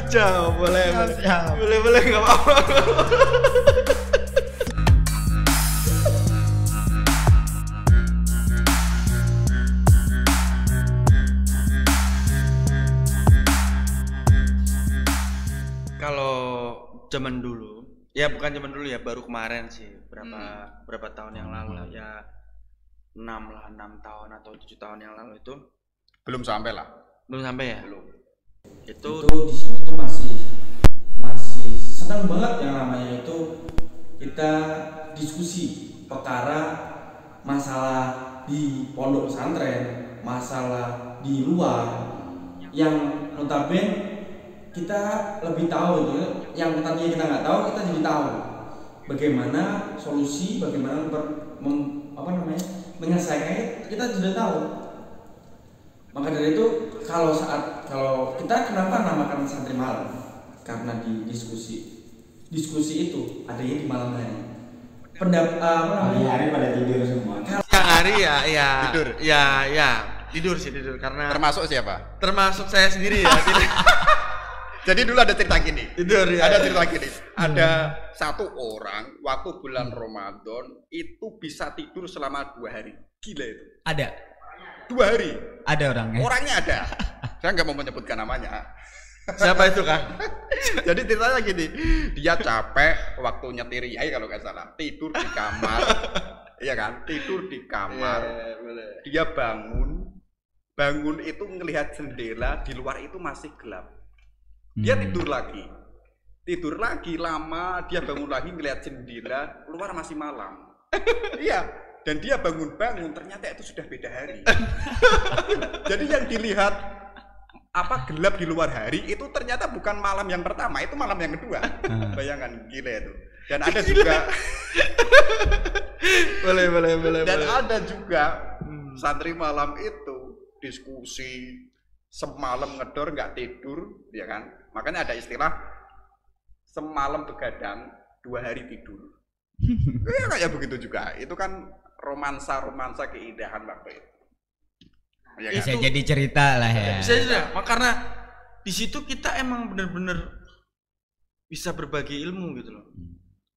Jauh, boleh. Siap. Boleh enggak apa-apa. Kalau zaman dulu, ya bukan zaman dulu ya, baru kemarin sih, berapa tahun yang lalu ya, 6 tahun atau 7 tahun yang lalu itu Belum sampai lah. belum sampai ya. Belum. Itu di sini tuh masih senang banget yang namanya itu kita diskusi perkara masalah di pondok pesantren, masalah di luar yang notabene kita lebih tahu itu, yang tadinya kita nggak tahu kita jadi tahu bagaimana solusi, bagaimana menyelesaikannya, kita sudah tahu. Maka dari itu kalau kita kenapa namakan santri malam, karena di diskusi itu adanya di malam hari. Hari pada tidur semua. siang hari ya Tidur. ya tidur karena Termasuk siapa? termasuk saya sendiri ya. Jadi dulu ada cerita gini. Tidur ya. Ada cerita gini. Ada satu orang waktu bulan Ramadan itu bisa tidur selama 2 hari. Gila itu. Ada 2 hari. ada orangnya. Orangnya ada. Saya nggak mau menyebutkan namanya. Siapa itu Kang? Jadi ceritanya gini, dia capek waktu nyetir yai kalau nggak salah, tidur di kamar, iya kan? Tidur di kamar. Boleh. Dia bangun itu ngelihat jendela, di luar itu masih gelap. Dia tidur lagi lama, dia bangun lagi ngelihat jendela, luar masih malam. Iya, dan dia bangun ternyata itu sudah beda hari. Jadi yang dilihat gelap di luar hari itu ternyata bukan malam yang pertama, itu malam yang kedua. Bayangan gila itu. Dan ada juga boleh. dan ada juga santri malam itu diskusi semalam ngedor nggak tidur, ya kan? Makanya ada istilah semalam begadang 2 hari tidur. Ya kayak begitu juga. Itu kan romansa keindahan waktu itu. Ya, Bisa kan? jadi cerita lah ya. Bisa juga, karena di situ kita emang bener-bener bisa berbagi ilmu gitu loh.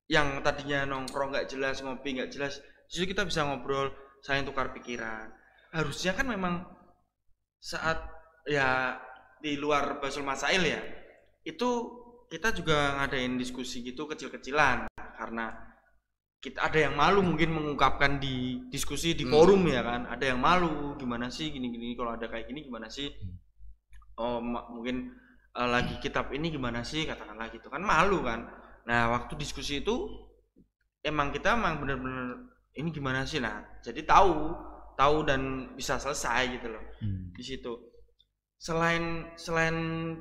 Yang tadinya nongkrong nggak jelas, ngopi nggak jelas, di situ kita bisa ngobrol, saling tukar pikiran. Harusnya kan memang saat ya di luar Basul Masail ya, itu kita juga ngadain diskusi gitu kecil-kecilan, karena kita ada yang malu mungkin mengungkapkan di diskusi di forum ya kan, ada yang malu gimana sih gini kalau ada kayak gini gimana sih, mungkin lagi kitab ini gimana sih katakanlah gitu kan, malu kan. Nah waktu diskusi itu emang kita bener-bener ini gimana sih, nah jadi tahu dan bisa selesai gitu loh. Di situ selain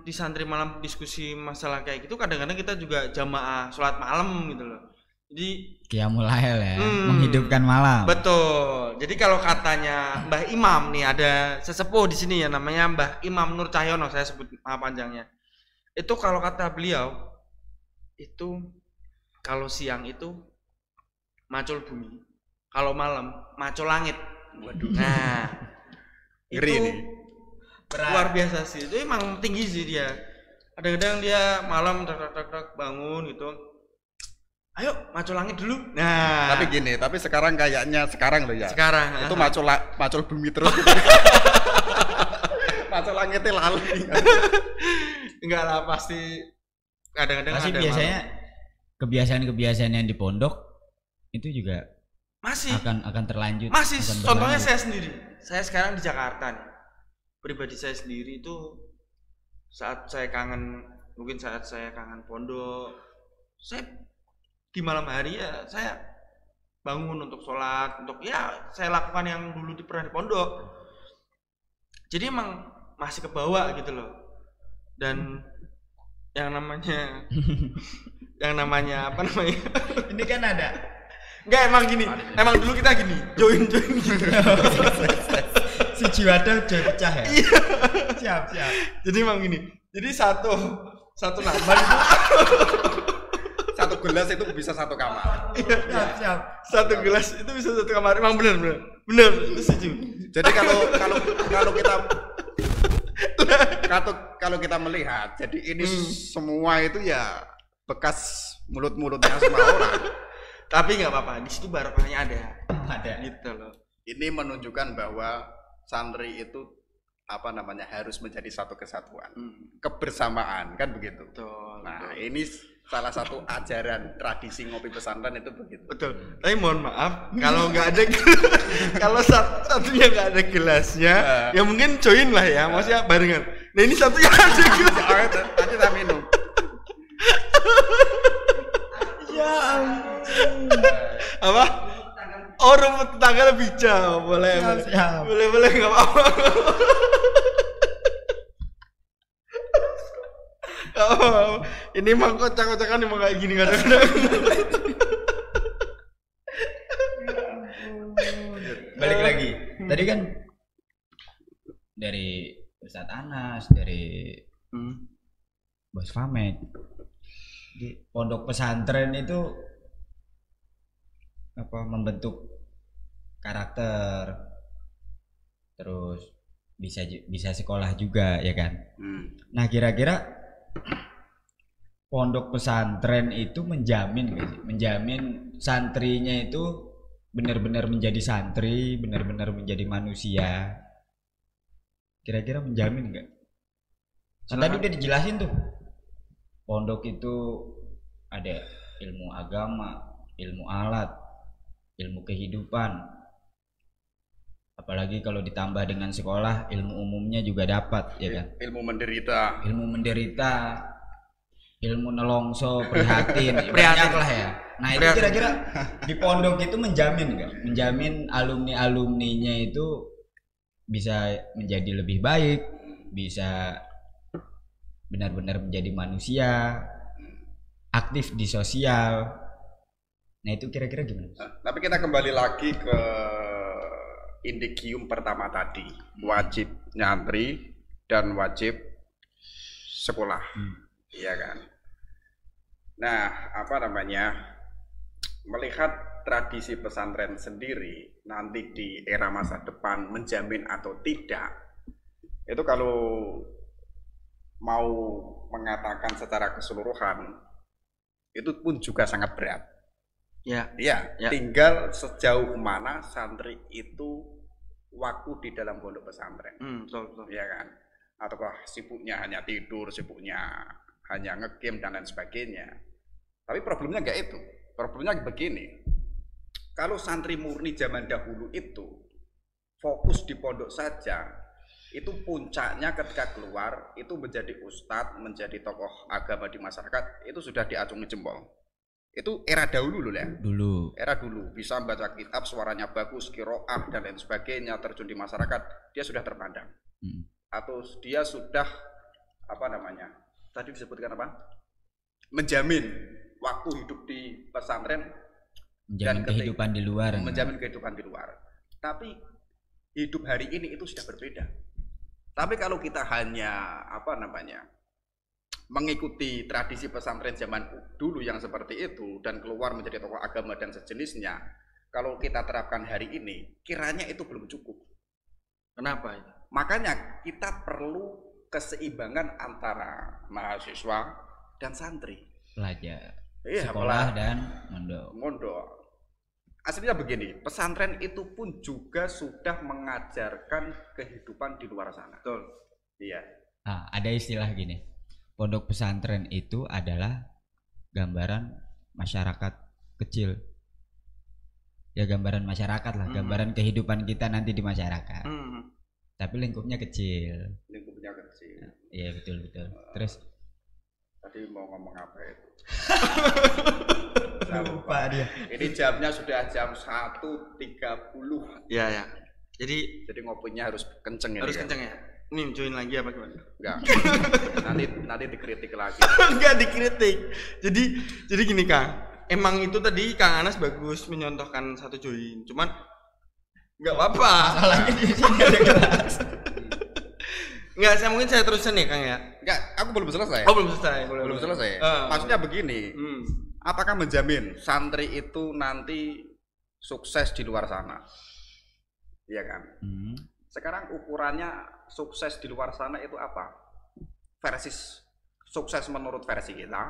di santri malam diskusi masalah kayak gitu, kadang-kadang kita juga jamaah sholat malam gitu loh. Jadi Qiyamul Lail ya, menghidupkan malam. betul. Jadi kalau katanya Mbah Imam nih, ada sesepuh di sini ya namanya Mbah Imam Nur Cahyono, saya sebut panjangnya. Itu kalau kata beliau itu kalau siang itu macul bumi, kalau malam macul langit. Waduh. Nah, Ngeri itu nih. luar biasa sih. Itu emang tinggi sih dia. Kadang-kadang dia malam tak bangun gitu. Ayo macul langit dulu. Nah, Tapi sekarang kayaknya loh ya. sekarang Itu macul bumi terus. Macul langitnya lalu. enggak lah, pasti kadang-kadang Pasti ada biasanya kebiasaan-kebiasaan yang di pondok itu juga masih akan terlanjut. masih akan contohnya berlanjut. saya sendiri. Saya sekarang di Jakarta nih. Pribadi saya sendiri itu saat saya kangen pondok, saya di malam hari ya saya bangun untuk sholat, untuk ya saya lakukan yang dulu pernah di pondok. Jadi emang masih kebawa gitu loh. Dan yang namanya apa namanya? Ini kan ada. Enggak, emang gini. Emang dulu kita gini, join gitu. Si jiwada udah pecah ya. Iya. Siap. Jadi emang gini. Jadi satu namban itu Satu gelas itu bisa satu kamar. Siap. satu gelas itu bisa satu kamar. Emang bener itu setuju. Jadi kalau kita Kalau kita melihat, jadi ini semua itu ya bekas mulut-mulutnya semua orang. Tapi nggak apa-apa, di situ barokahnya ada. Ada. Gitu loh. Ini menunjukkan bahwa santri itu harus menjadi satu kesatuan, kebersamaan, kan begitu. Betul. Nah, ini salah satu ajaran tradisi ngopi pesantren itu begitu. Betul. Tapi mohon maaf kalau nggak ada kalau satunya nggak ada gelasnya, ya mungkin join lah ya, maksudnya barengan. Nah ini satunya ada gelas. Nanti tak minum. Ya ampun. Apa? Oh rumput tetangga lebih jauh, boleh, Siap. boleh nggak apa-apa. Oh, ini mah kocak-kocakan emang kayak gini kadang-kadang. Balik lagi. Tadi kan dari Ustadz Anas, dari Bos Famek. Di pondok pesantren itu membentuk karakter, terus bisa sekolah juga ya kan. Nah kira-kira pondok pesantren itu menjamin nggak sih? Menjamin santrinya itu benar-benar menjadi santri, benar-benar menjadi manusia. Kira-kira menjamin nggak? Kan tadi udah dijelasin tuh. Pondok itu ada ilmu agama, ilmu alat, ilmu kehidupan. Apalagi kalau ditambah dengan sekolah, ilmu umumnya juga dapat, ya kan? Ilmu menderita, ilmu nelongso, prihatin, banyak lah ya. Nah itu kira-kira di pondok itu menjamin nggak? Menjamin alumni-alumninya itu bisa menjadi lebih baik, bisa benar-benar menjadi manusia, aktif di sosial. Nah itu kira-kira gimana? Tapi kita kembali lagi ke indikium pertama tadi, wajib nyantri dan wajib sekolah, iya kan? Nah, melihat tradisi pesantren sendiri nanti di era masa depan menjamin atau tidak, itu kalau mau mengatakan secara keseluruhan, itu pun juga sangat berat. Ya, tinggal sejauh mana santri itu waktu di dalam pondok pesantren, betul. ya kan? Ataukah sibuknya hanya tidur, sibuknya hanya ngegame dan lain sebagainya. Tapi problemnya enggak itu. Problemnya begini. Kalau santri murni zaman dahulu itu fokus di pondok saja, itu puncaknya ketika keluar itu menjadi ustadz, menjadi tokoh agama di masyarakat, itu sudah diacungi jempol. Itu era dahulu loh ya. Era dulu bisa membaca kitab, suaranya bagus, qiraah dan lain sebagainya, terjun di masyarakat, dia sudah terpandang. Atau dia sudah tadi disebutkan apa? Menjamin waktu hidup di pesantren, menjamin kehidupan di luar. Menjamin kehidupan di luar. Tapi hidup hari ini itu sudah berbeda. Tapi kalau kita hanya mengikuti tradisi pesantren zaman dulu yang seperti itu dan keluar menjadi tokoh agama dan sejenisnya, kalau kita terapkan hari ini, kiranya itu belum cukup. Kenapa itu? Makanya kita perlu keseimbangan antara mahasiswa dan santri. Pelajar. Iya, sekolah dan mondok. Aslinya begini, pesantren itu pun juga sudah mengajarkan kehidupan di luar sana. Betul. Iya. Nah, ada istilah gini. Pondok pesantren itu adalah gambaran masyarakat kecil. Ya gambaran masyarakat lah, gambaran kehidupan kita nanti di masyarakat. Tapi lingkupnya kecil. Iya betul. Terus tadi mau ngomong apa itu? lupa dia. Ini jamnya sudah jam 1.30. Ya. Jadi ngopinya harus kenceng ya. Harus kenceng ya. Ini join lagi apa gimana? Enggak. nanti dikritik lagi. Enggak dikritik. Jadi gini Kang. Emang itu tadi Kang Anas bagus menyontohkan satu join. Cuman enggak apa-apa. Masalahnya di sini ada gelas. Enggak, saya terusin ya Kang ya. Enggak, aku belum selesai. Oh, belum selesai. Belum selesai. Maksudnya begini. Apakah menjamin santri itu nanti sukses di luar sana? Iya kan? Sekarang ukurannya sukses di luar sana itu apa? Versi sukses menurut versi kita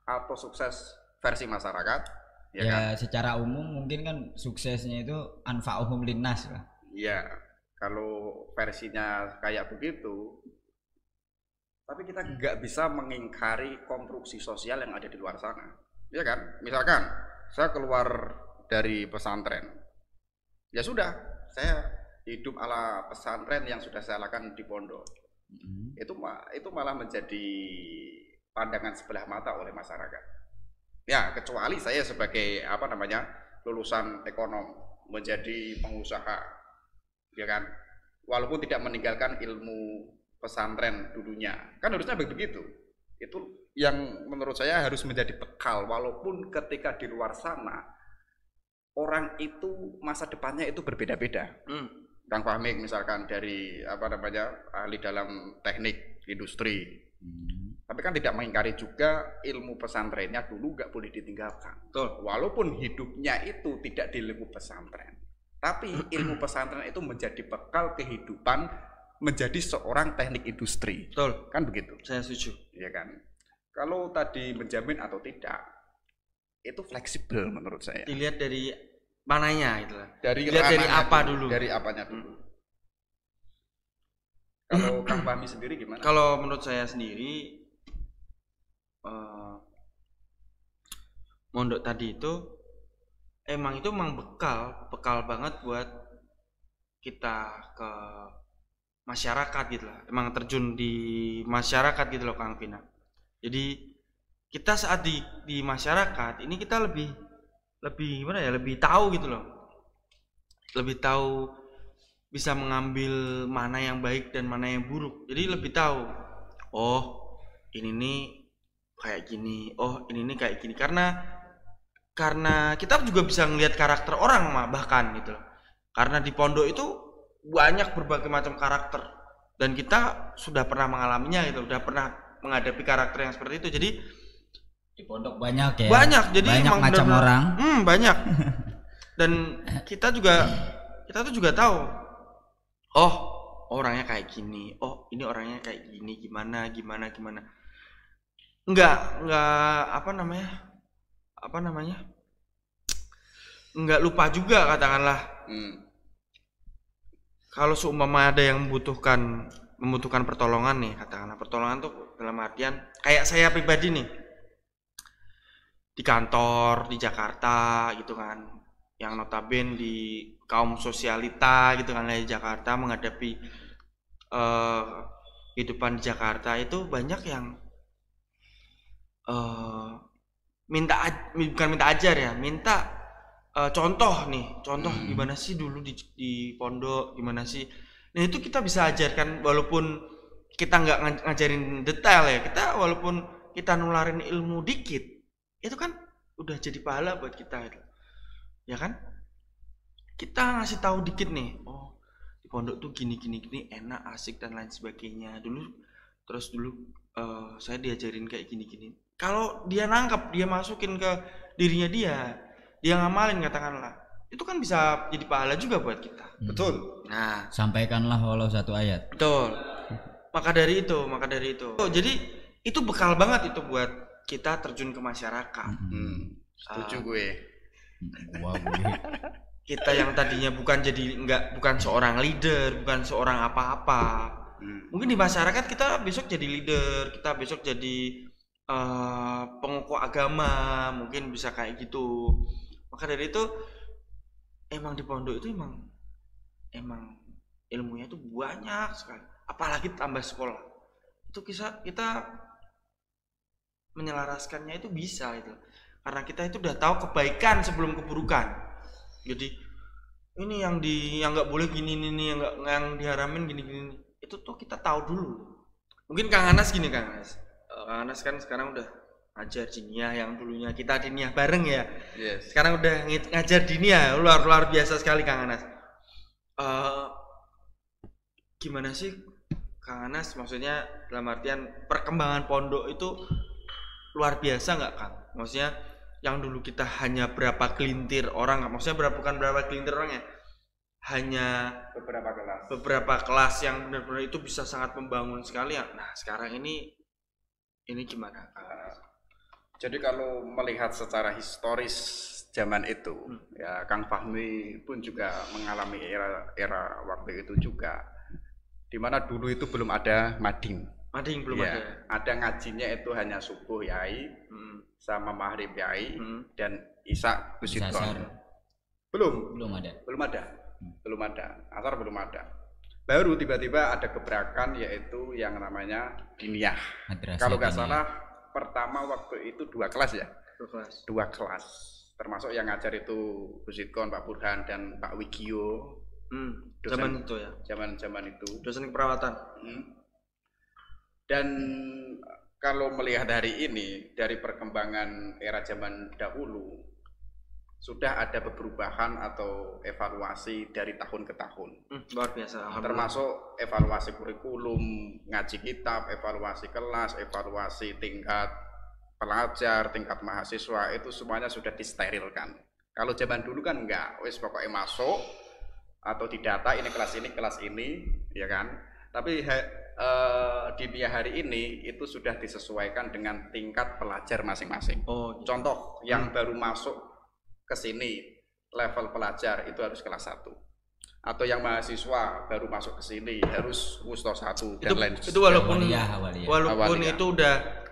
atau sukses versi masyarakat? Ya, Ya, kan? secara umum mungkin kan suksesnya itu anfa'uhum linnas lah. Iya, kalau versinya kayak begitu, tapi kita nggak bisa mengingkari konstruksi sosial yang ada di luar sana, ya kan? Misalkan saya keluar dari pesantren, ya sudah, saya hidup ala pesantren yang sudah saya lakukan di pondok. Itu malah menjadi pandangan sebelah mata oleh masyarakat. Ya, kecuali saya sebagai lulusan ekonom menjadi pengusaha, ya kan, walaupun tidak meninggalkan ilmu pesantren dulunya, kan harusnya begitu. Itu yang menurut saya harus menjadi bekal, walaupun ketika di luar sana orang itu masa depannya itu berbeda-beda. Kang Fahmi misalkan dari ahli dalam teknik industri, tapi kan tidak mengingkari juga ilmu pesantrennya dulu nggak boleh ditinggalkan. Betul. Walaupun hidupnya itu tidak di ilmu pesantren, tapi ilmu pesantren itu menjadi bekal kehidupan menjadi seorang teknik industri. Betul. Kan begitu. Saya setuju. Ya kan. Kalau tadi menjamin atau tidak, itu fleksibel menurut saya. Dilihat dari mananya gitu lah. Dari Dilihat dari ranahnya apa dulu. Dari apanya dulu. Kalau Kang Fahmi sendiri gimana? Kalau menurut saya sendiri, mondok tadi itu emang bekal banget buat kita ke masyarakat gitu lah. Emang terjun di masyarakat gitu loh Kang Vina. Jadi kita saat di masyarakat ini kita lebih gimana ya, lebih tahu gitu loh, lebih tahu, bisa mengambil mana yang baik dan mana yang buruk. Jadi lebih tahu, oh ini nih kayak gini, oh ini nih kayak gini, karena kita juga bisa ngelihat karakter orang bahkan gitu loh. Karena di pondok itu banyak berbagai macam karakter dan kita sudah pernah mengalaminya gitu, sudah pernah menghadapi karakter yang seperti itu. Jadi Di pondok banyak ya. banyak, jadi banyak emang macam benar-benar- orang. banyak. Dan kita tuh juga tahu, oh orangnya kayak gini, oh ini orangnya kayak gini, gimana. Enggak enggak lupa juga katakanlah. Kalau seumpama ada yang membutuhkan pertolongan nih, katakanlah pertolongan tuh dalam artian kayak saya pribadi nih di kantor di Jakarta gitu kan, yang notabene di kaum sosialita gitu kan di Jakarta, menghadapi kehidupan di Jakarta itu banyak yang bukan minta ajar ya, minta contoh gimana sih dulu di pondok, gimana sih. Nah itu kita bisa ajarkan, walaupun kita nggak ngajarin detail ya, kita walaupun kita nularin ilmu dikit, itu kan udah jadi pahala buat kita itu, ya kan? Kita ngasih tahu dikit nih, oh di pondok tuh gini enak, asik dan lain sebagainya. Dulu saya diajarin kayak gini. Kalau dia nangkep, dia masukin ke dirinya dia ngamalin katakanlah, itu kan bisa jadi pahala juga buat kita. Betul. Nah, Sampaikanlah walau satu ayat. betul. Maka dari itu. Jadi itu bekal banget itu buat kita terjun ke masyarakat. Setuju gue. Wow, Kita yang tadinya bukan seorang leader, bukan seorang apa-apa. Mungkin di masyarakat kita besok jadi leader, kita besok jadi pengukuh agama, mungkin bisa kayak gitu. Maka dari itu emang di pondok itu emang ilmunya itu banyak sekali, apalagi tambah sekolah. Itu kita menyelaraskannya itu bisa itu, karena kita itu udah tahu kebaikan sebelum keburukan. Jadi ini yang nggak boleh gini, yang diharamin gini, itu tuh kita tahu dulu. Mungkin Kang Anas kan sekarang udah ngajar diniyah, yang dulunya kita diniyah bareng ya. Yes. Sekarang udah ngajar diniyah, luar biasa sekali Kang Anas. Gimana sih Kang Anas, maksudnya dalam artian perkembangan pondok itu luar biasa nggak Kang? Maksudnya yang dulu kita hanya berapa gelintir orang, maksudnya bukan berapa gelintir orang ya, hanya beberapa kelas yang benar-benar itu bisa sangat membangun sekali ya. Nah sekarang ini gimana? Jadi kalau melihat secara historis zaman itu, ya Kang Fahmi pun juga mengalami era waktu itu juga, di mana dulu itu belum ada mading belum ya, ada ngajinya itu hanya subuh yai, sama maghrib yai, dan isya Gusidon. Belum ada, asar belum ada. Baru tiba-tiba ada gebrakan yaitu yang namanya diniyah. Kalau nggak salah pertama waktu itu 2 kelas ya. 2 kelas. Termasuk yang ngajar itu Gusidon, Pak Burhan dan Pak Wigio. Zaman itu ya. Zaman itu. Dosen keperawatan. Dan kalau melihat hari ini dari perkembangan era zaman dahulu, sudah ada perubahan atau evaluasi dari tahun ke tahun. Luar biasa. Termasuk evaluasi kurikulum, ngaji kitab, evaluasi kelas, evaluasi tingkat pelajar, tingkat mahasiswa, itu semuanya sudah disterilkan. Kalau zaman dulu kan enggak, wis pokoknya masuk atau didata ini kelas ini, ya kan. Tapi di dunia hari ini itu sudah disesuaikan dengan tingkat pelajar masing-masing. Contoh yang baru masuk ke sini level pelajar itu harus kelas 1, atau yang mahasiswa baru masuk ke sini harus wusto 1 dan lain. Itu walaupun awaliyah. Itu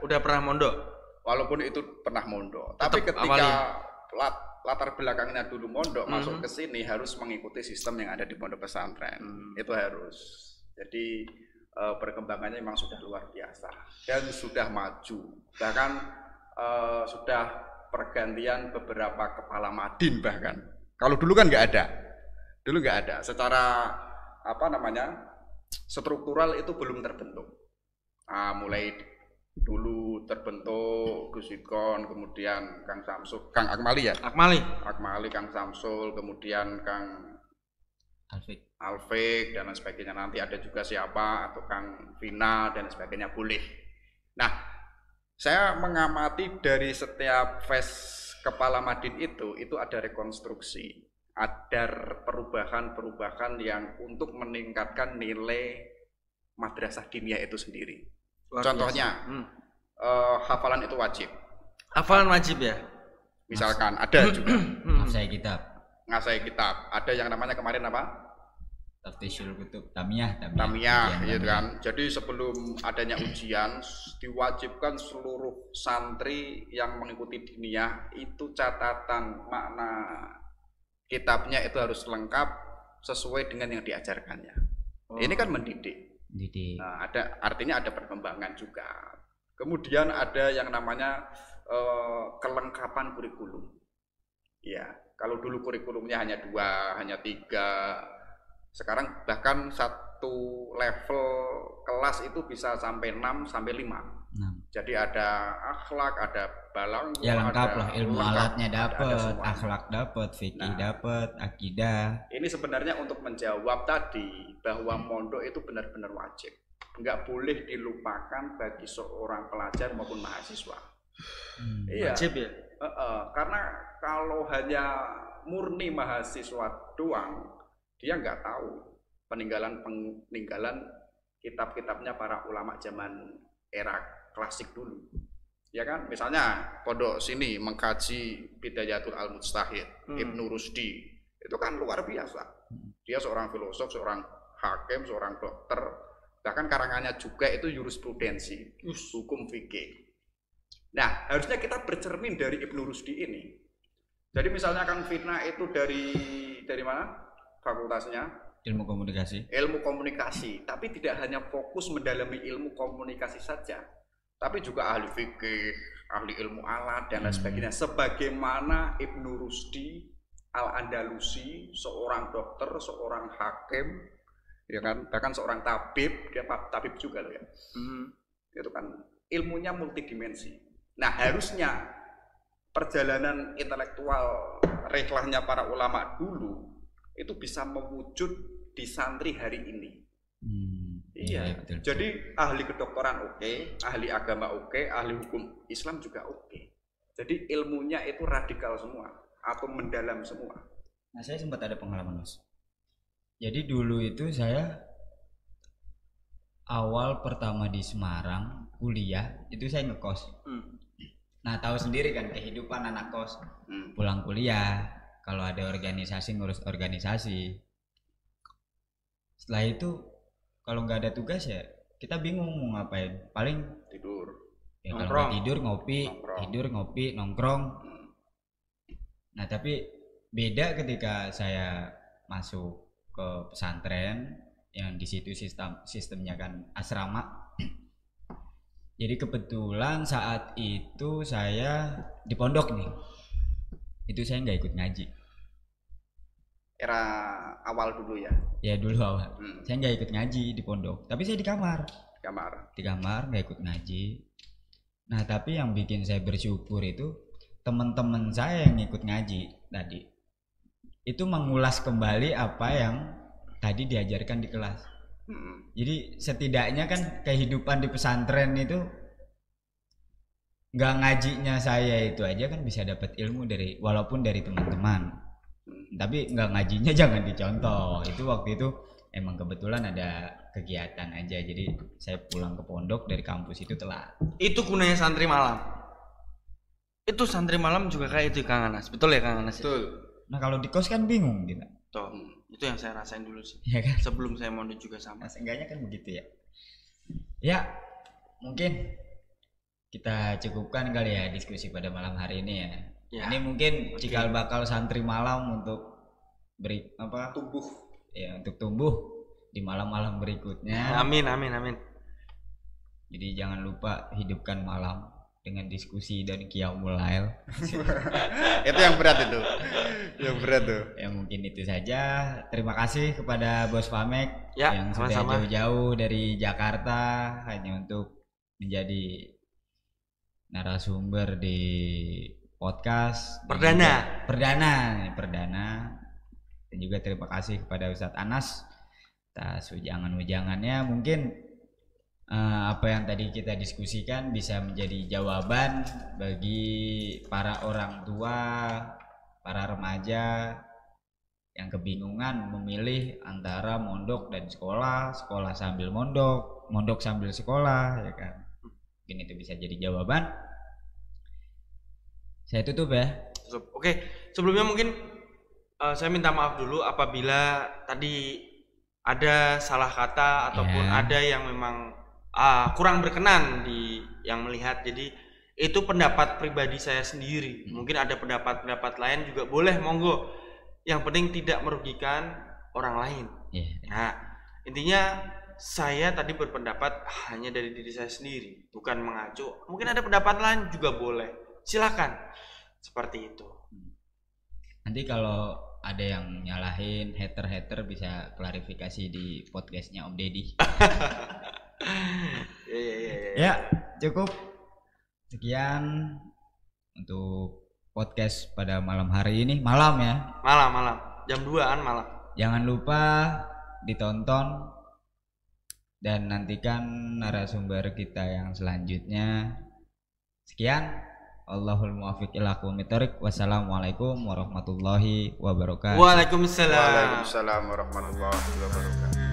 udah pernah mondok. Walaupun itu pernah mondok, tapi ketika latar belakangnya dulu mondok masuk ke sini harus mengikuti sistem yang ada di pondok pesantren. Itu harus. Jadi perkembangannya memang sudah luar biasa dan sudah maju. Bahkan sudah pergantian beberapa kepala madin bahkan. Kalau dulu kan nggak ada. Secara struktural itu belum terbentuk. Mulai dulu terbentuk Gusidon, kemudian Kang Samsul, Kang Akmali ya. Akmali, Kang Samsul, kemudian Kang Alfik dan lain sebagainya. Nanti ada juga siapa atau Kang Vina dan sebagainya boleh. Nah, saya mengamati dari setiap fase kepala madin itu ada rekonstruksi, ada perubahan yang untuk meningkatkan nilai madrasah diniyah itu sendiri. Contohnya, hafalan itu wajib. Hafalan wajib ya? Misalkan ada juga ngasai kitab. Ada yang namanya kemarin apa? Taftisyul kutub, tamiyah gitu kan. Jadi sebelum adanya ujian diwajibkan seluruh santri yang mengikuti diniyah itu catatan makna kitabnya itu harus lengkap sesuai dengan yang diajarkannya. Ini kan mendidik. Nah, artinya ada perkembangan juga. Kemudian ada yang namanya kelengkapan kurikulum. Ya, kalau dulu kurikulumnya hanya 2, hanya 3. Sekarang bahkan satu level kelas itu bisa sampai 6 sampai 5. Jadi ada akhlak, ada balangh, ya lengkap lah, ilmu alatnya dapat, akhlak dapat, fikih dapat, akidah. Ini sebenarnya untuk menjawab tadi bahwa mondok itu benar-benar wajib, nggak boleh dilupakan bagi seorang pelajar maupun mahasiswa. Iya. Wajib ya. Karena kalau hanya murni mahasiswa doang, dia nggak tahu peninggalan kitab-kitabnya para ulama zaman era klasik dulu, ya kan? Misalnya pondok sini mengkaji Bidayatul Al-Mujtahid, Ibnu Rusdi, itu kan luar biasa. Dia seorang filosof, seorang hakim, seorang dokter, bahkan karangannya juga itu jurisprudensi, hukum fikih. Nah, harusnya kita bercermin dari Ibnu Rusdi ini. Jadi misalnya Kang Fitna itu dari mana? Fakultasnya ilmu komunikasi, tapi tidak hanya fokus mendalami ilmu komunikasi saja, tapi juga ahli fikih, ahli ilmu alat dan lain sebagainya. Sebagaimana Ibnu Rusdi Al-Andalusi, seorang dokter, seorang hakim, ya kan, bahkan seorang tabib, dia tabib juga loh ya. Itu kan ilmunya multidimensi. Nah, harusnya perjalanan intelektual rihlahnya para ulama dulu itu bisa mewujud di santri hari ini. Iya. Betul. Jadi ahli kedokteran oke, ahli agama oke, ahli hukum Islam juga oke. Jadi ilmunya itu radikal semua atau mendalam semua. Nah, saya sempat ada pengalaman, Mas. Jadi dulu itu saya awal pertama di Semarang kuliah itu saya ngekos. Nah tahu sendiri kan kehidupan anak kos, pulang kuliah kalau ada organisasi ngurus organisasi. Setelah itu kalau nggak ada tugas ya kita bingung mau ngapain, paling Tidur. ya kalau Nongkrong. nggak tidur ngopi, Nongkrong. tidur ngopi nongkrong. Nah tapi beda ketika saya masuk ke pesantren yang di situ sistemnya kan asrama. Jadi kebetulan saat itu saya di pondok nih, itu saya nggak ikut ngaji. Era awal dulu ya. Ya dulu awal, saya nggak ikut ngaji di pondok, tapi saya di kamar nggak ikut ngaji. Nah tapi yang bikin saya bersyukur itu teman-teman saya yang ikut ngaji tadi itu mengulas kembali apa yang tadi diajarkan di kelas. Jadi setidaknya kan kehidupan di pesantren itu nggak ngajinya saya itu aja kan bisa dapat ilmu dari walaupun dari teman-teman, tapi nggak ngajinya jangan dicontoh. Itu waktu itu emang kebetulan ada kegiatan aja, jadi saya pulang ke pondok dari kampus itu telat. Itu gunanya santri malam. Itu santri malam juga kayak itu Kang Anas, betul ya Kang Anas? Betul. Nah kalau di kos kan bingung gitu. Tuh, itu yang saya rasain dulu sih. Ya kan? Sebelum saya mondok juga sama. Nah, seenggaknya kan begitu ya. Ya, mungkin kita cukupkan kali ya diskusi pada malam hari ini ya. Ya. Ini mungkin cikal bakal santri malam untuk beri apa? Tumbuh. Ya, untuk tumbuh di malam-malam berikutnya. Amin, amin, amin. Jadi jangan lupa hidupkan malam dengan diskusi dan qiyamul lail. Itu yang berat itu. Yang berat tuh. Ya mungkin itu saja. Terima kasih kepada Bos Famek Ya, yang sudah sama-sama. jauh-jauh dari Jakarta hanya untuk menjadi narasumber di podcast Perdana. perdana. Dan juga terima kasih kepada Ustadz Anas atas ujangan-ujangannya. Mungkin apa yang tadi kita diskusikan bisa menjadi jawaban bagi para orang tua, para remaja yang kebingungan memilih antara mondok dan sekolah, sekolah sambil mondok, mondok sambil sekolah, ya kan. Mungkin itu bisa jadi jawaban. Saya tutup ya. Oke, sebelumnya mungkin saya minta maaf dulu apabila tadi ada salah kata ataupun ada yang memang kurang berkenan di yang melihat. Jadi itu pendapat pribadi saya sendiri. Mungkin ada pendapat-pendapat lain juga boleh, monggo. Yang penting tidak merugikan orang lain. Nah, intinya saya tadi berpendapat hanya dari diri saya sendiri, bukan mengacu. Mungkin ada pendapat lain juga boleh. Silakan. Seperti itu. Nanti kalau ada yang nyalahin hater bisa klarifikasi di podcastnya Om Deddy. Ya, cukup sekian untuk podcast pada malam hari ini. Malam ya. Malam. Jam 2-an malam. Jangan lupa ditonton dan nantikan narasumber kita yang selanjutnya. Sekian. Allahul muwaffiq ila aqwamit thoriq. Wassalamualaikum warahmatullahi wabarakatuh. Waalaikumsalam. Waalaikumsalam warahmatullahi wabarakatuh.